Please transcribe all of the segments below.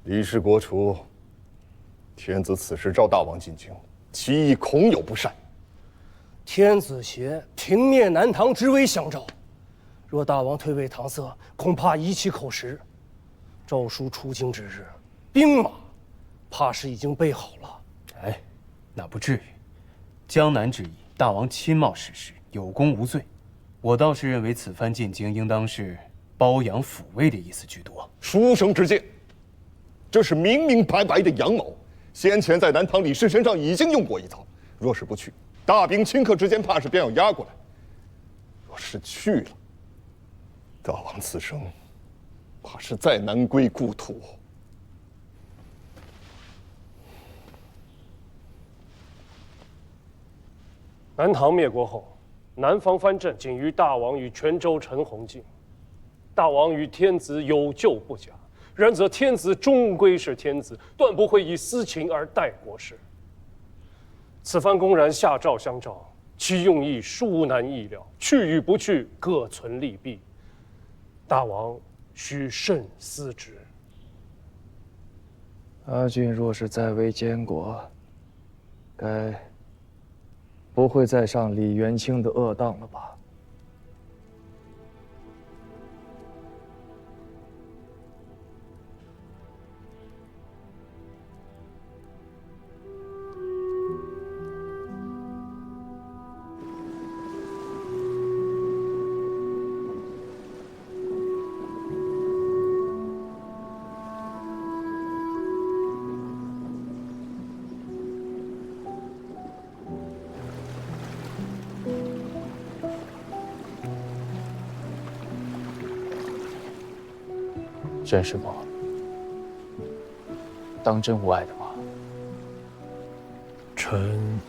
李氏国除，天子此时召大王进京，其意恐有不善。天子携平灭南唐之威相召，若大王退位搪塞，恐怕遗其口实。诏书出京之日，兵马怕是已经备好了。哎，那不至于。江南之役，大王亲冒矢石，有功无罪。我倒是认为此番进京，应当是褒扬抚慰的意思居多。书生之见，这是明明白白的阳谋。先前在南唐李氏身上已经用过一招，若是不去，大兵顷刻之间怕是便要压过来；若是去了，大王此生怕是再难归故土。南唐灭国后，南方藩镇仅余大王与泉州陈洪敬。大王与天子有旧不假，然则天子终归是天子，断不会以私情而待国事。此番公然下诏相召，其用意殊难意料，去与不去，各存利弊。大王须慎思之。阿俊若是在位监国，该不会再上李元清的恶当了吧？真是吗？当真无碍的吗？臣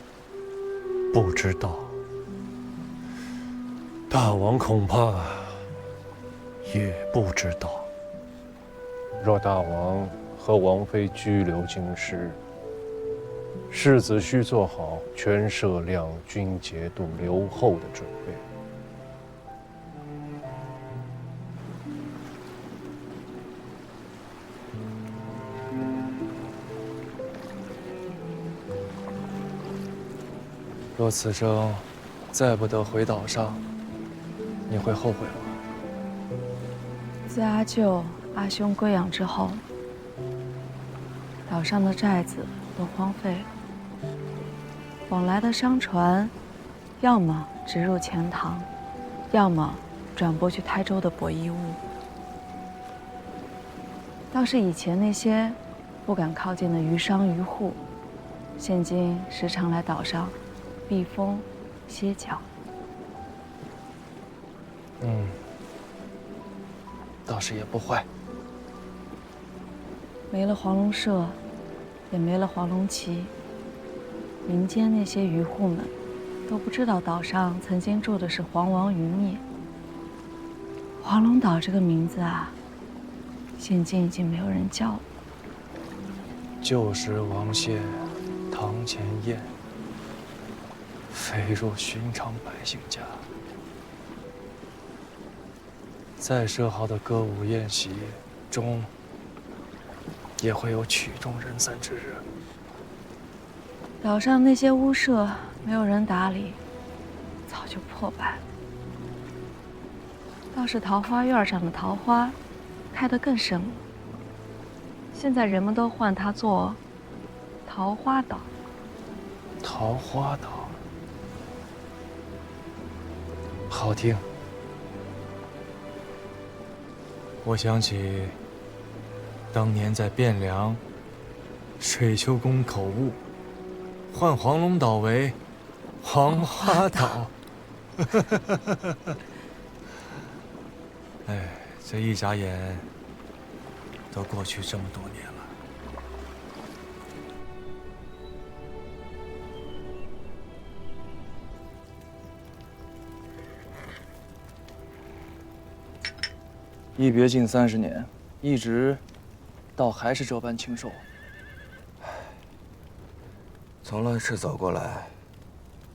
不知道，大王恐怕也不知道。若大王和王妃居留京师，世子需做好全摄两军节度留后的准备。若此生再不得回岛上，你会后悔吗？自阿舅、阿兄归养之后，岛上的寨子都荒废了，往来的商船，要么直入钱塘，要么转播去台州的博弈坞。倒是以前那些不敢靠近的渔商渔户，现今时常来岛上避风歇脚。倒是也不坏。没了黄龙社，也没了黄龙旗，民间那些渔户们都不知道岛上曾经住的是黄王余孽。黄龙岛这个名字啊，现今已经没有人叫了。旧时王谢堂前燕，飞入寻常百姓家。再设好的歌舞宴席，终也会有曲终人散之日。岛上那些屋舍没有人打理，早就破败了。倒是桃花院上的桃花，开得更盛了。现在人们都唤它做桃花岛。桃花岛，好听。我想起当年在汴梁水丘宫口误，唤黄龙岛为黄花岛。哎，这一眨眼都过去这么多年了。一别近30年，一直倒还是这般清瘦。从乱世走过来，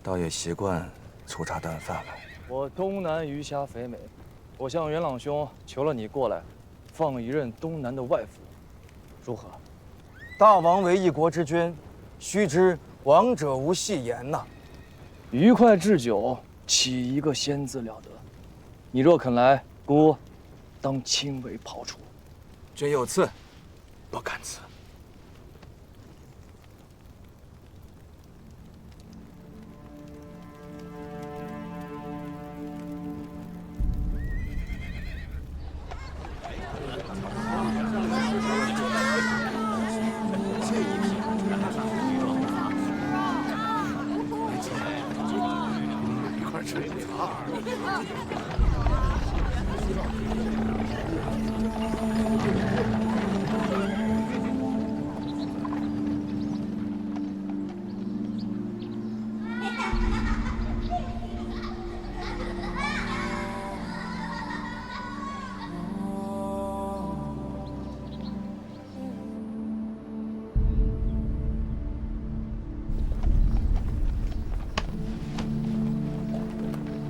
倒也习惯粗茶淡饭了。我东南鱼虾肥美，我向元朗兄求了你过来，放一任东南的外父，如何？大王为一国之君，须知王者无戏言呐。愉快置酒，岂一个仙字了得？你若肯来，孤当亲为庖厨。君有赐，不敢辞。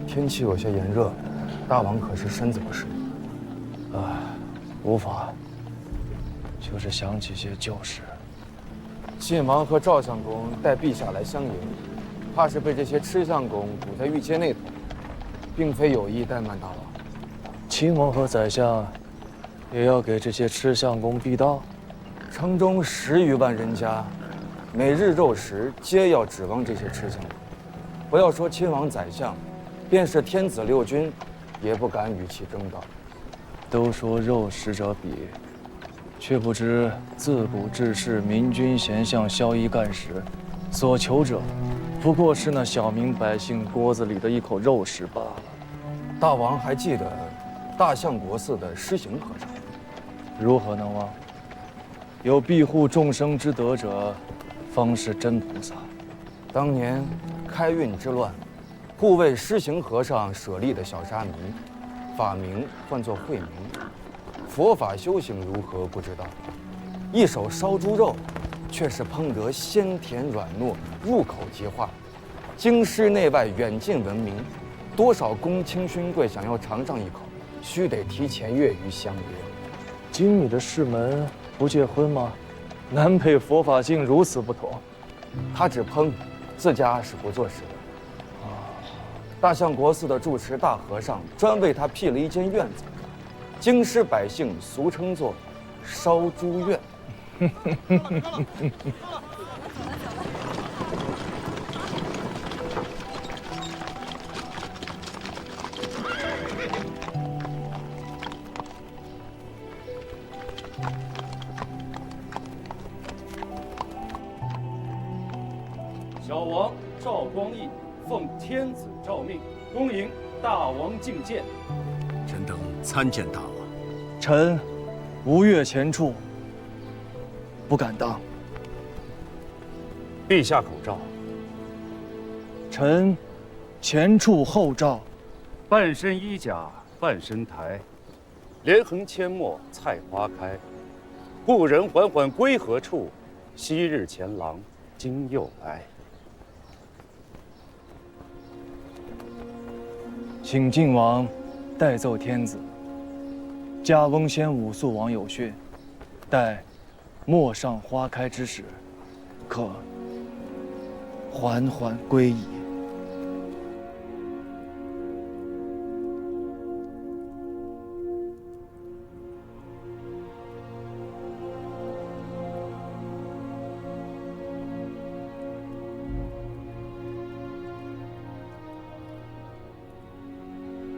天气有些炎热，大王可是身子不适？无法，就是想起些旧事。晋王和赵相公带陛下来相迎，怕是被这些吃相公堵在御街内头，并非有意怠慢大王。亲王和宰相也要给这些吃相公避道。城中10余万人家，每日肉食皆要指望这些吃相公。不要说亲王宰相，便是天子六军，也不敢与其争道。都说肉食者鄙，却不知自古志士明君贤相宵衣干食，所求者不过是那小民百姓锅子里的一口肉食罢了。大王还记得大相国寺的施行和尚？如何能忘？有庇护众生之德者，方是真菩萨。当年开运之乱，护卫施行和尚舍利的小沙弥，法名唤作慧明。佛法修行如何不知道，一手烧猪肉，却是烹得鲜甜软糯，入口即化，京师内外远近闻名。多少公卿勋贵想要尝上一口，须得提前月余相约。今你的世门不结婚吗？难配佛法境如此不同。他只烹，自家是不做事的。大相国寺的住持大和尚专为他辟了一间院子，京师百姓俗称作烧猪院。小王赵光义奉天子诏命，恭迎大王觐见。臣等参见大王。臣无越前处，不敢当。陛下口诏。臣前处后诏。半身衣甲半身台，连横阡陌菜花开。故人缓缓归何处？昔日前郎今又来。请晋王代奏天子，加翁先武肃王有训，待陌上花开之时，可缓缓归矣。